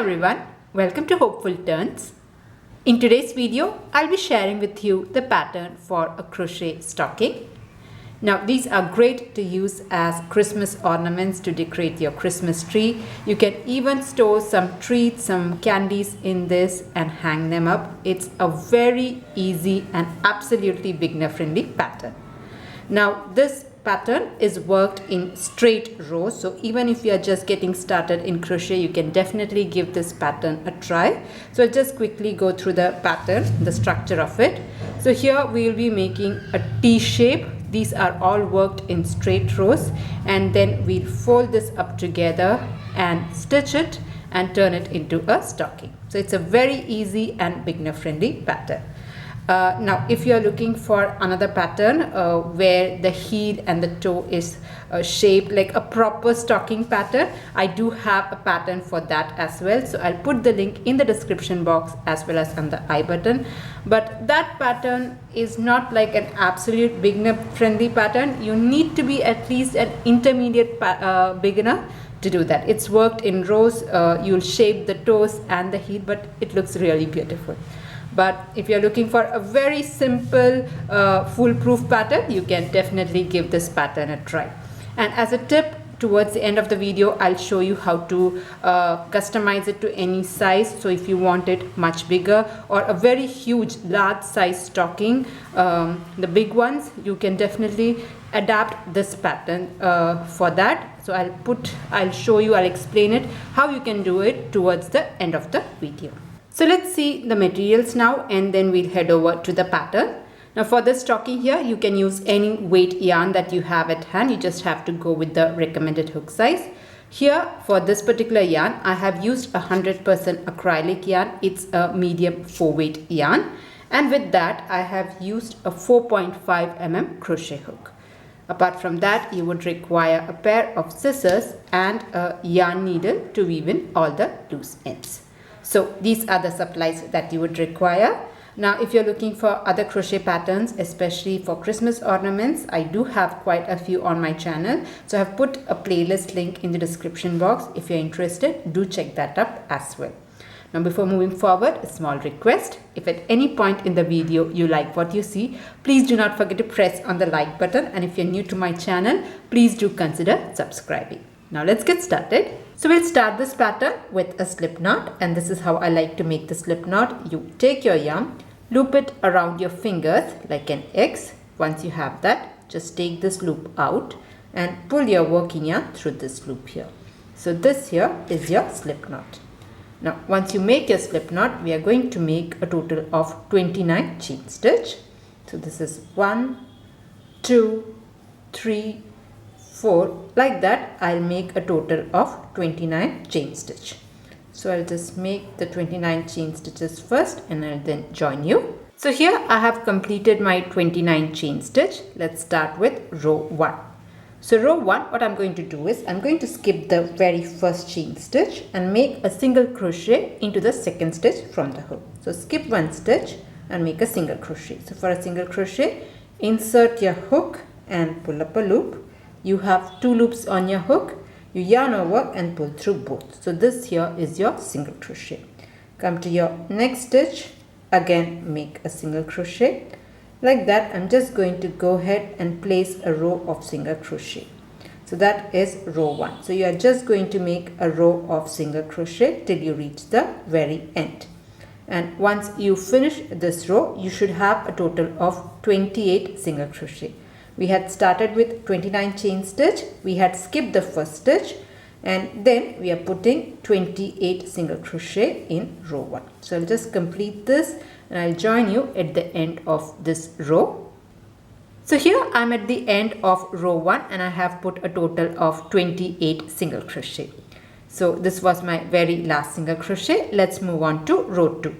everyone, welcome to Hopeful Turns. In today's video, I'll be sharing with you the pattern for a crochet stocking. Now these are great to use as Christmas ornaments to decorate your Christmas tree. You can even store some treats, some candies in this and hang them up. It's a very easy and absolutely beginner friendly pattern. Now this pattern is worked in straight rows, so even if you are just getting started in crochet, you can definitely give this pattern a try. So I'll just quickly go through the pattern, the structure of it. So here we will be making a T shape. These are all worked in straight rows, and then we'll fold this up together and stitch it and turn it into a stocking. So it's a very easy and beginner friendly pattern. Now if you are looking for another pattern where the heel and the toe is shaped like a proper stocking pattern, I do have a pattern for that as well. So I'll put the link in the description box as well as on the I button. But that pattern is not like an absolute beginner friendly pattern. You need to be at least an intermediate beginner to do that. It's worked in rows. You'll shape the toes and the heel, but it looks really beautiful. But if you're looking for a very simple foolproof pattern, you can definitely give this pattern a try. And as a tip, towards the end of the video, I'll show you how to customize it to any size. So if you want it much bigger or a very huge large size stocking, the big ones, you can definitely adapt this pattern for that. So I'll show you, I'll explain it how you can do it towards the end of the video. So let's see the materials now, and then we'll head over to the pattern. Now for this stocking here, you can use any weight yarn that you have at hand. You just have to go with the recommended hook size. Here for this particular yarn, I have used 100% acrylic yarn. It's a medium 4-weight yarn. And with that, I have used a 4.5 mm crochet hook. Apart from that, you would require a pair of scissors and a yarn needle to weave in all the loose ends. So these are the supplies that you would require. Now if you're looking for other crochet patterns, especially for Christmas ornaments, I do have quite a few on my channel. So I have put a playlist link in the description box. If you're interested, do check that up as well. Now before moving forward, a small request. If at any point in the video you like what you see, please do not forget to press on the like button. And if you're new to my channel, please do consider subscribing. Now let's get started. So we'll start this pattern with a slip knot, and this is how I like to make the slip knot. You take your yarn, loop it around your fingers like an X. Once you have that, just take this loop out and pull your working yarn through this loop here. So this here is your slip knot. Now once you make your slip knot, we are going to make a total of 29 chain stitch. So this is 1, 2, 3, 4, like that. I'll make a total of 29 chain stitch. So I'll just make the 29 chain stitches first and I'll then join you. So here I have completed my 29 chain stitch. Let's start with row 1. So row 1, what I'm going to do is I'm going to skip the very first chain stitch and make a single crochet into the second stitch from the hook. So skip one stitch and make a single crochet. So for a single crochet, insert your hook and pull up a loop. You have 2 loops on your hook. You yarn over and pull through both. So this here is your single crochet. Come to your next stitch. Again, make a single crochet. Like that, I'm just going to go ahead and place a row of single crochet. So that is row 1. So you are just going to make a row of single crochet till you reach the very end. And once you finish this row, you should have a total of 28 single crochet. We had started with 29 chain stitch, we had skipped the first stitch, and then we are putting 28 single crochet in row 1. So I'll just complete this and I'll join you at the end of this row. So here I'm at the end of row 1 and I have put a total of 28 single crochet. So this was my very last single crochet. Let's move on to row 2.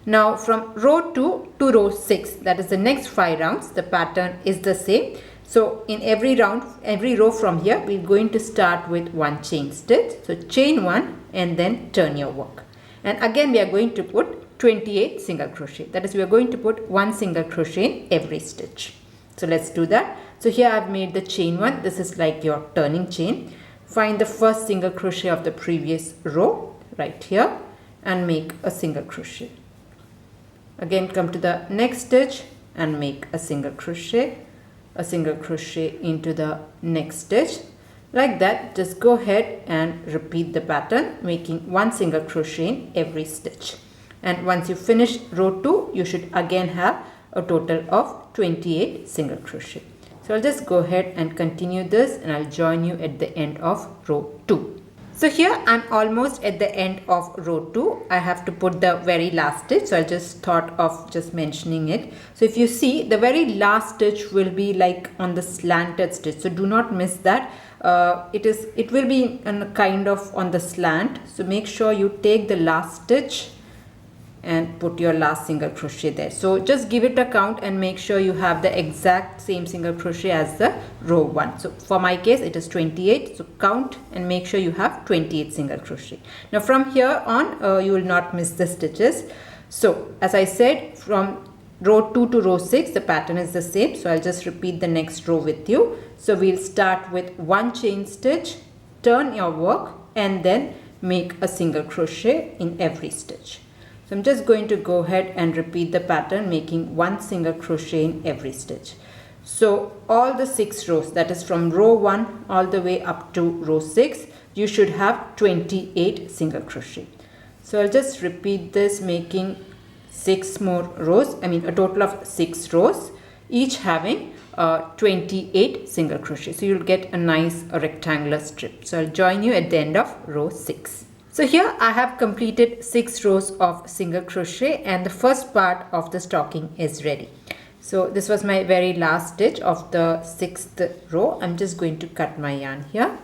Now from row 2 to row 6, that is the next 5 rounds, the pattern is the same. So in every round, every row from here, we're going to start with 1 chain stitch. So chain 1 and then turn your work. And again we are going to put 28 single crochet. That is, we are going to put 1 single crochet in every stitch. So let's do that. So here I've made the chain 1. This is like your turning chain. Find the first single crochet of the previous row right here. and make a single crochet. Again come to the next stitch and make a single crochet into the next stitch. Like that, just go ahead and repeat the pattern, making one single crochet in every stitch. And once you finish row 2, you should again have a total of 28 single crochet. So I'll just go ahead and continue this, and I'll join you at the end of row 2. So here I'm almost at the end of row 2. I have to put the very last stitch, so I just thought of just mentioning it. So if you see, the very last stitch will be like on the slanted stitch, so do not miss that. It will be kind of on the slant, so make sure you take the last stitch and put your last single crochet there. So just give it a count and make sure you have the exact same single crochet as the row 1. So for my case it is 28, so count and make sure you have 28 single crochet. Now from here on you will not miss the stitches. So as I said, from row 2 to row 6 the pattern is the same, so I'll just repeat the next row with you. So we'll start with one chain stitch, turn your work, and then make a single crochet in every stitch. So I'm just going to go ahead and repeat the pattern, making one single crochet in every stitch. So all the 6 rows, that is from row 1 all the way up to row 6, you should have 28 single crochet. So I'll just repeat this, making 6 more rows, a total of 6 rows, each having 28 single crochet. So you'll get a nice rectangular strip. So I'll join you at the end of row 6. So here I have completed 6 rows of single crochet, and the first part of the stocking is ready. So this was my very last stitch of the 6th row. I'm just going to cut my yarn here.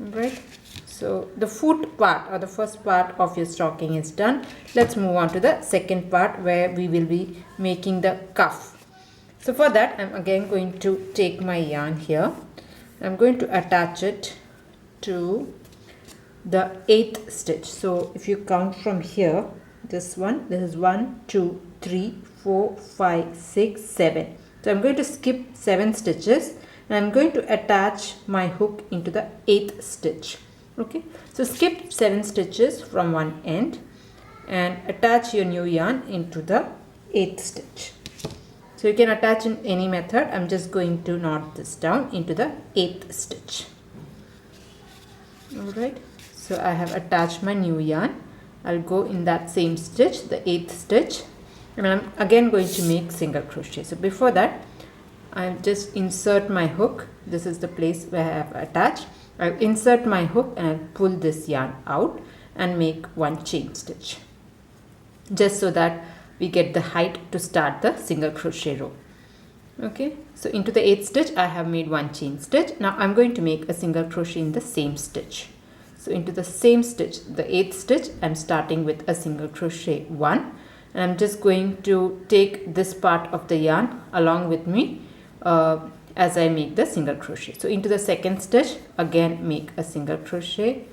Alright. So the foot part, or the first part of your stocking is done. Let's move on to the second part, where we will be making the cuff. So for that, I'm again going to take my yarn here. I'm going to attach it to the 8th stitch. So if you count from here, this is 1, 2, 3, 4, 5, 6, 7. So I'm going to skip 7 stitches, and I'm going to attach my hook into the 8th stitch. Okay, so skip 7 stitches from one end and attach your new yarn into the 8th stitch. So you can attach in any method. I'm just going to knot this down into the 8th stitch. Alright, so I have attached my new yarn. I'll go in that same stitch, the 8th stitch, and I'm again going to make single crochet. So before that, I'll just insert my hook. This is the place where I have attached. I'll insert my hook and I'll pull this yarn out and make one chain stitch, just so that we get the height to start the single crochet row. Okay, so into the 8th stitch I have made one chain stitch. Now I'm going to make a single crochet in the same stitch. So into the same stitch, the 8th stitch, I'm starting with a single crochet 1, and I'm just going to take this part of the yarn along with me as I make the single crochet. So into the 2nd stitch, again make a single crochet.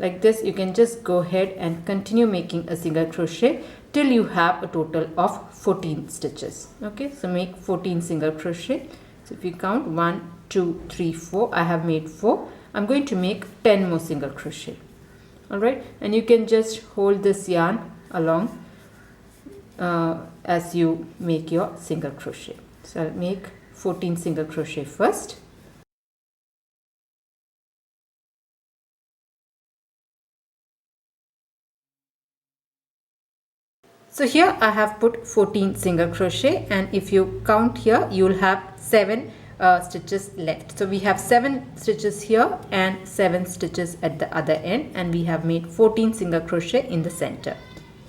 Like this, you can just go ahead and continue making a single crochet till you have a total of 14 stitches. Okay, so make 14 single crochet. So if you count 1, 2, 3, 4, I have made 4. I'm going to make 10 more single crochet. Alright, and you can just hold this yarn along as you make your single crochet. So I'll make 14 single crochet first. So here I have put 14 single crochet, and if you count here, you will have 7 stitches left. So we have 7 stitches here and 7 stitches at the other end, and we have made 14 single crochet in the center.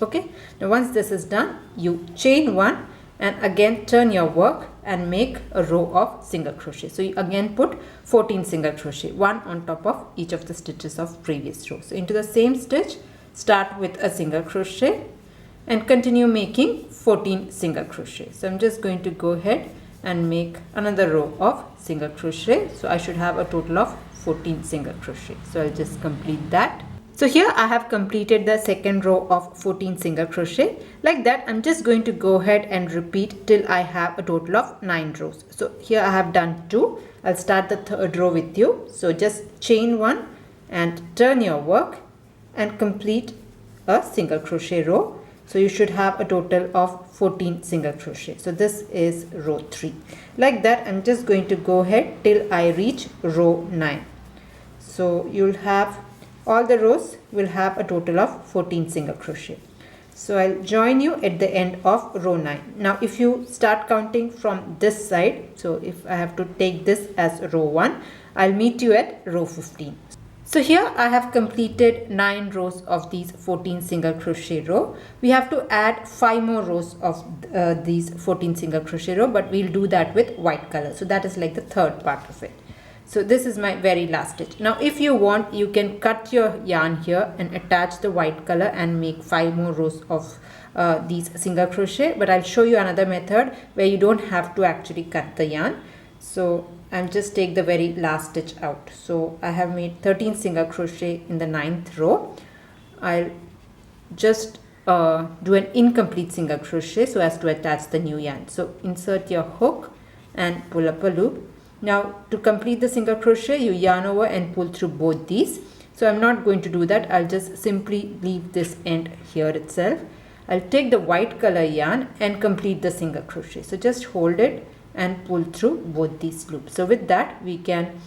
Okay, now once this is done, you chain 1 and again turn your work and make a row of single crochet. So you again put 14 single crochet, 1 on top of each of the stitches of previous row. So into the same stitch, start with a single crochet and continue making 14 single crochet. So I'm just going to go ahead and make another row of single crochet. So I should have a total of 14 single crochet. So I'll just complete that. So here I have completed the second row of 14 single crochet. Like that, I'm just going to go ahead and repeat till I have a total of 9 rows. So here I have done 2. I'll start the third row with you. So just chain 1 and turn your work and complete a single crochet row. So you should have a total of 14 single crochet. So this is row 3. Like that, I'm just going to go ahead till I reach row 9. So you'll have all the rows will have a total of 14 single crochet. So I'll join you at the end of row 9. Now if you start counting from this side, so if I have to take this as row 1, I'll meet you at row 15. So here I have completed 9 rows of these 14 single crochet row. We have to add 5 more rows of these 14 single crochet row, but we'll do that with white color. So that is like the third part of it. So this is my very last stitch. Now if you want, you can cut your yarn here and attach the white color and make 5 more rows of these single crochet, but I'll show you another method where you don't have to actually cut the yarn. So I'll just take the very last stitch out. So I have made 13 single crochet in the 9th row. I'll just do an incomplete single crochet so as to attach the new yarn. So insert your hook and pull up a loop. Now to complete the single crochet, you yarn over and pull through both these. So I'm not going to do that. I'll just simply leave this end here itself. I'll take the white color yarn and complete the single crochet. So just hold it and pull through both these loops. So with that, we can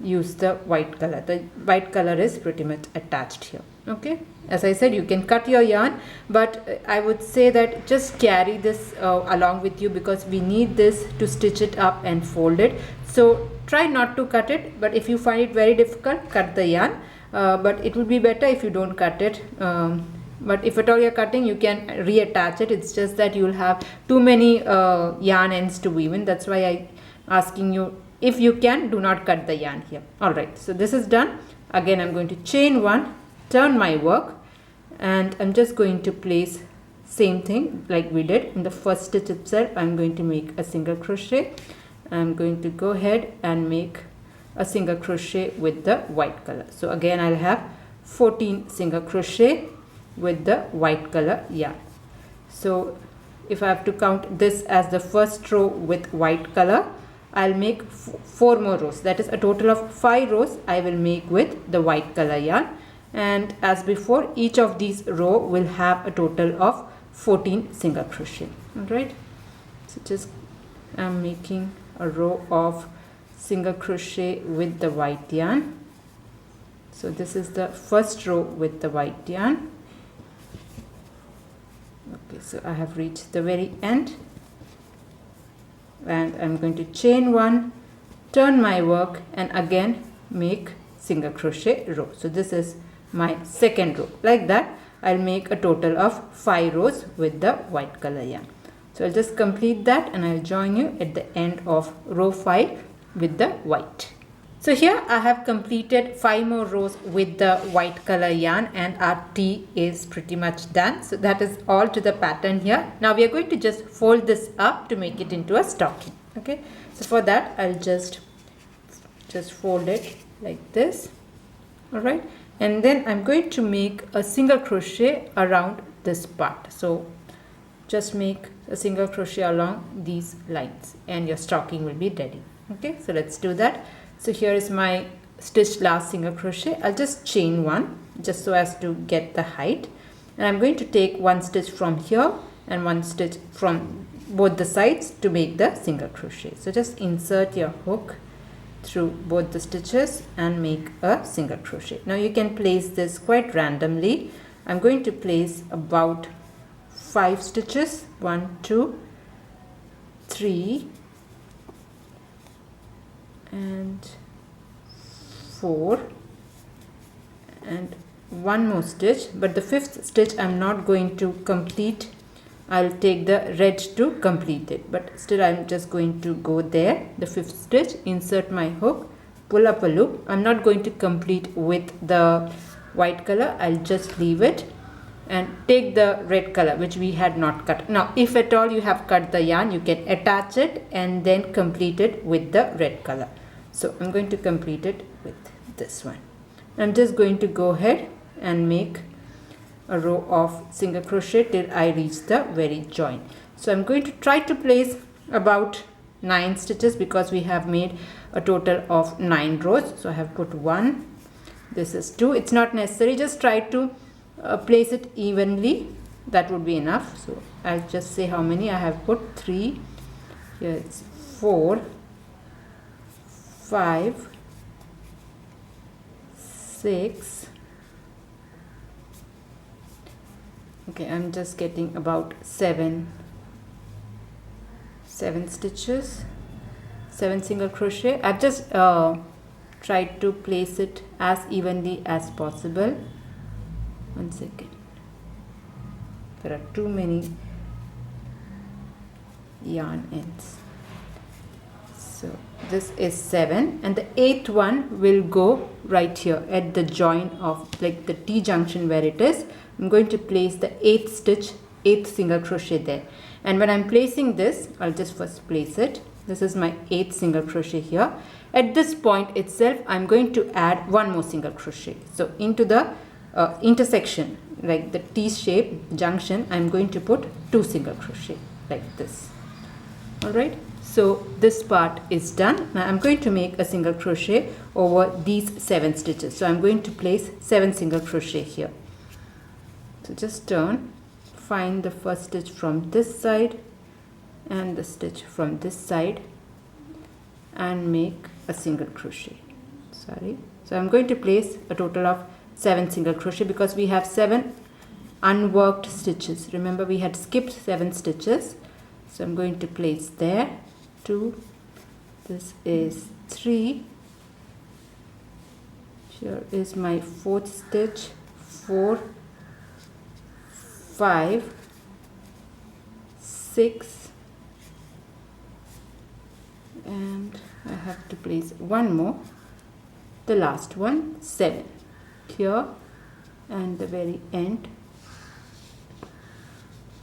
use the white color. The white color is pretty much attached here. Okay, as I said, you can cut your yarn, but I would say that just carry this along with you, because we need this to stitch it up and fold it. So try not to cut it, but if you find it very difficult, cut the yarn. But it would be better if you don't cut it. But if at all you're cutting, you can reattach it. It's just that you'll have too many yarn ends to weave in. That's why I'm asking you, if you can, do not cut the yarn here. Alright, so this is done. Again, I'm going to chain 1, turn my work, and I'm just going to place same thing like we did in the first stitch itself. I'm going to make a single crochet. I'm going to go ahead and make a single crochet with the white color. So again, I'll have 14 single crochet with the white color yarn. So if I have to count this as the first row with white color, I'll make 4 more rows. That is a total of 5 rows I will make with the white color yarn. And as before, each of these row will have a total of 14 single crochet. Alright, so just I'm making a row of single crochet with the white yarn. So this is the first row with the white yarn. Okay, so I have reached the very end, and I'm going to chain 1, turn my work, and again make single crochet row. So this is my second row. Like that, I'll make a total of 5 rows with the white color yarn. So I'll just complete that, and I'll join you at the end of row 5 with the white. So here I have completed 5 more rows with the white color yarn, and our T is pretty much done. So that is all to the pattern here. Now we are going to just fold this up to make it into a stocking. Okay, so for that I'll just fold it like this. Alright, and then I'm going to make a single crochet around this part. So just make a single crochet along these lines and your stocking will be ready. Okay, so let's do that. So here is my stitched last single crochet. I'll just chain 1 just so as to get the height, and I'm going to take 1 stitch from here and 1 stitch from both the sides to make the single crochet. So just insert your hook through both the stitches and make a single crochet. Now you can place this quite randomly. I'm going to place about 5 stitches, 1, 2, 3 and 4, and 1 more stitch, but the 5th stitch I'm not going to complete. I'll take the red to complete it, but still I'm just going to go there, the 5th stitch, insert my hook, pull up a loop. I'm not going to complete with the white color. I'll just leave it and take the red color which we had not cut. Now if at all you have cut the yarn, you can attach it and then complete it with the red color. So I'm going to complete it with this one. I'm just going to go ahead and make a row of single crochet till I reach the very join. So I'm going to try to place about 9 stitches because we have made a total of 9 rows. So I have put 1, This is 2. It's not necessary, just try to place it evenly, that would be enough. So I'll just say how many I have put. 3, here it's 4, 5, 6. Okay, I'm just getting about 7 stitches, 7 single crochet. I've just tried to place it as evenly as possible. 1 second, there are too many yarn ends. So this is 7, and the 8th one will go right here at the join of like the T junction where it is. I'm going to place the 8th stitch, 8th single crochet there. And when I'm placing this, I'll just first place it. This is my 8th single crochet here. At this point itself, I'm going to add 1 more single crochet. So into the intersection, like the T shape junction, I'm going to put 2 single crochet like this. Alright, so this part is done. Now I'm going to make a single crochet over these 7 stitches. So I'm going to place 7 single crochet here. So just turn, find the first stitch from this side and the stitch from this side and make a single crochet. So I'm going to place a total of 7 single crochet because we have 7 unworked stitches. Remember, we had skipped 7 stitches. So I'm going to place there 2, this is 3, here is my 4th stitch, 4, 5, 6, and I have to place 1 more, the last one, 7 here, and the very end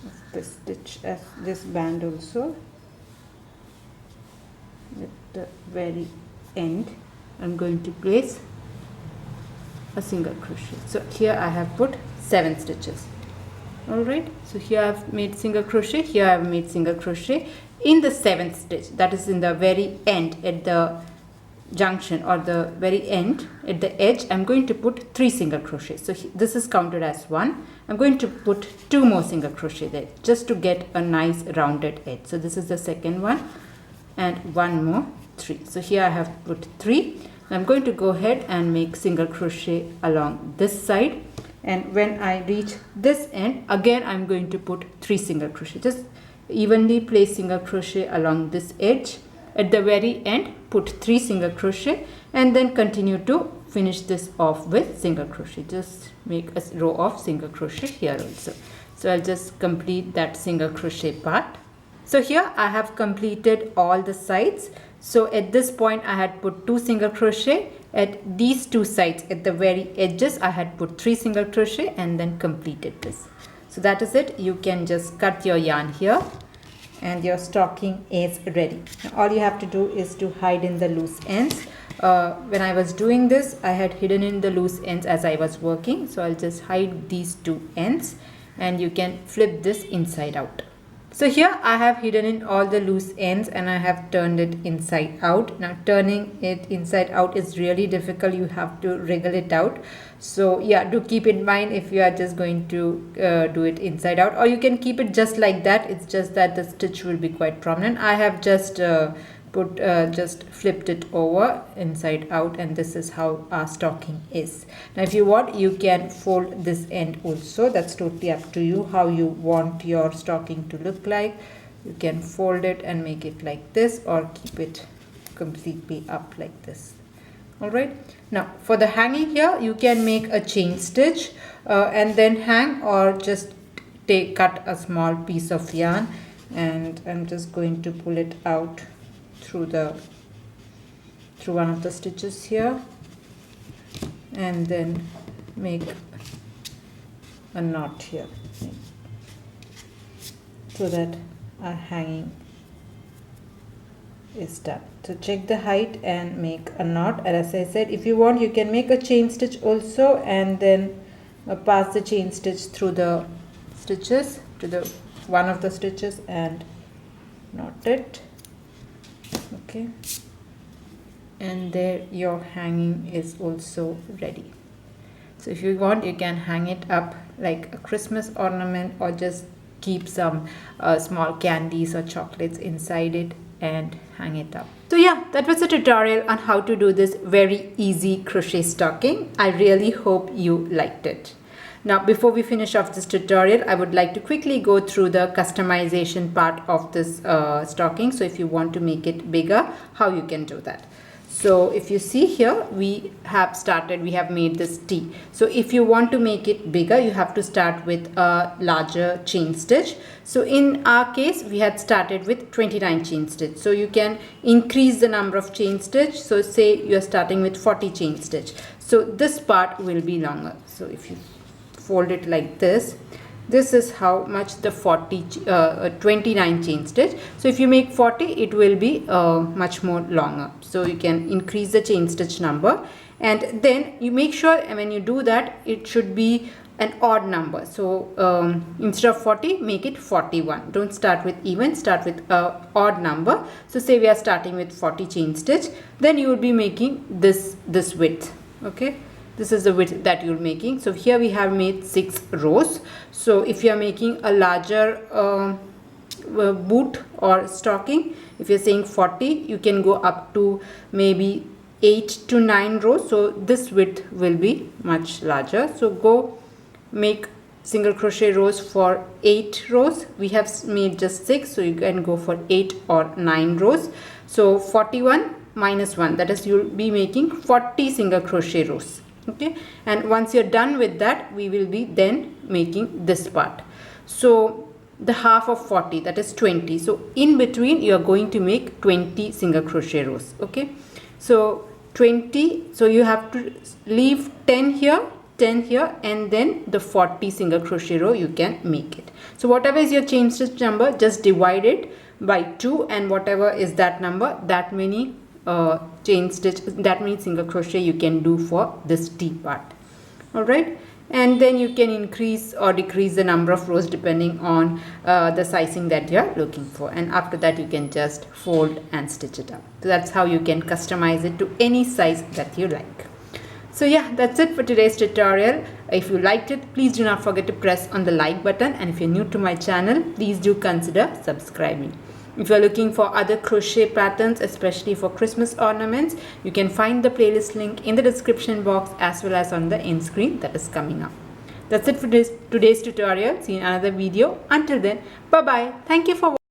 of the stitch as this band also. At the very end I'm going to place a single crochet. So here I have put 7 stitches. Alright, so here I have made single crochet, here I have made single crochet. In the 7th stitch, that is in the very end at the junction or the very end at the edge, I'm going to put 3 single crochet. So this is counted as 1. I'm going to put 2 more single crochet there just to get a nice rounded edge. So this is the second one and 1 more, 3. So here I have put 3. I'm going to go ahead and make single crochet along this side, and when I reach this end again I'm going to put 3 single crochet. Just evenly place single crochet along this edge. At the very end put 3 single crochet and then continue to finish this off with single crochet. Just make a row of single crochet here also. So I'll just complete that single crochet part. So here I have completed all the sides. So at this point I had put 2 single crochet. At these 2 sides at the very edges I had put 3 single crochet and then completed this. So that is it. You can just cut your yarn here and your stocking is ready. Now all you have to do is to hide in the loose ends. When I was doing this I had hidden in the loose ends as I was working. So I'll just hide these 2 ends and you can flip this inside out. So here I have hidden in all the loose ends and I have turned it inside out. Now turning it inside out is really difficult. You have to wriggle it out. So yeah, do keep in mind if you are just going to do it inside out, or you can keep it just like that. It's just that the stitch will be quite prominent. I have just just flipped it over inside out, and this is how our stocking is. Now if you want, you can fold this end also. That's totally up to you how you want your stocking to look like. You can fold it and make it like this, or keep it completely up like this. Alright, now for the hanging here you can make a chain stitch and then hang, or just cut a small piece of yarn, and I'm just going to pull it out through one of the stitches here and then make a knot here so that our hanging is done. So check the height and make a knot. And as I said, if you want, you can make a chain stitch also and then pass the chain stitch through the stitches to the one of the stitches and knot it. Okay, and there your hanging is also ready. So if you want, you can hang it up like a Christmas ornament, or just keep some small candies or chocolates inside it and hang it up. So yeah, that was a tutorial on how to do this very easy crochet stocking. I really hope you liked it. Now, before we finish off this tutorial, I would like to quickly go through the customization part of this stocking. So if you want to make it bigger, how you can do that. So if you see here, we have made this T. So if you want to make it bigger, you have to start with a larger chain stitch. So in our case, we had started with 29 chain stitch. So you can increase the number of chain stitch. So say you're starting with 40 chain stitch. So this part will be longer. So if you fold it like this, this is how much the 29 chain stitch. So if you make 40, it will be much more longer. So you can increase the chain stitch number, and then you make sure when you do that, it should be an odd number. So instead of 40, make it 41. Don't start with even, start with a odd number. So say we are starting with 40 chain stitch, then you will be making this width. Okay, this is the width that you're making. So here we have made 6 rows. So if you are making a larger boot or stocking, if you're saying 40, you can go up to maybe 8 to 9 rows. So this width will be much larger. So go make single crochet rows for 8 rows. We have made just 6, so you can go for 8 or 9 rows. So 41 minus 1, that is, you'll be making 40 single crochet rows. Okay, and once you're done with that, we will be then making this part. So the half of 40, that is 20. So in between, you are going to make 20 single crochet rows. Okay, so 20, so you have to leave 10 here, 10 here, and then the 40 single crochet row you can make it. So whatever is your chain stitch number, just divide it by 2, and whatever is that number, that many chain stitch, that means single crochet you can do for this T part. All right, and then you can increase or decrease the number of rows depending on the sizing that you are looking for, and after that you can just fold and stitch it up. So that's how you can customize it to any size that you like. So yeah, that's it for today's tutorial. If you liked it, please do not forget to press on the like button, and if you're new to my channel, please do consider subscribing. If you're looking for other crochet patterns, especially for Christmas ornaments, you can find the playlist link in the description box as well as on the end screen that is coming up. That's it for today's tutorial. See you in another video. Until then, bye bye. Thank you for watching.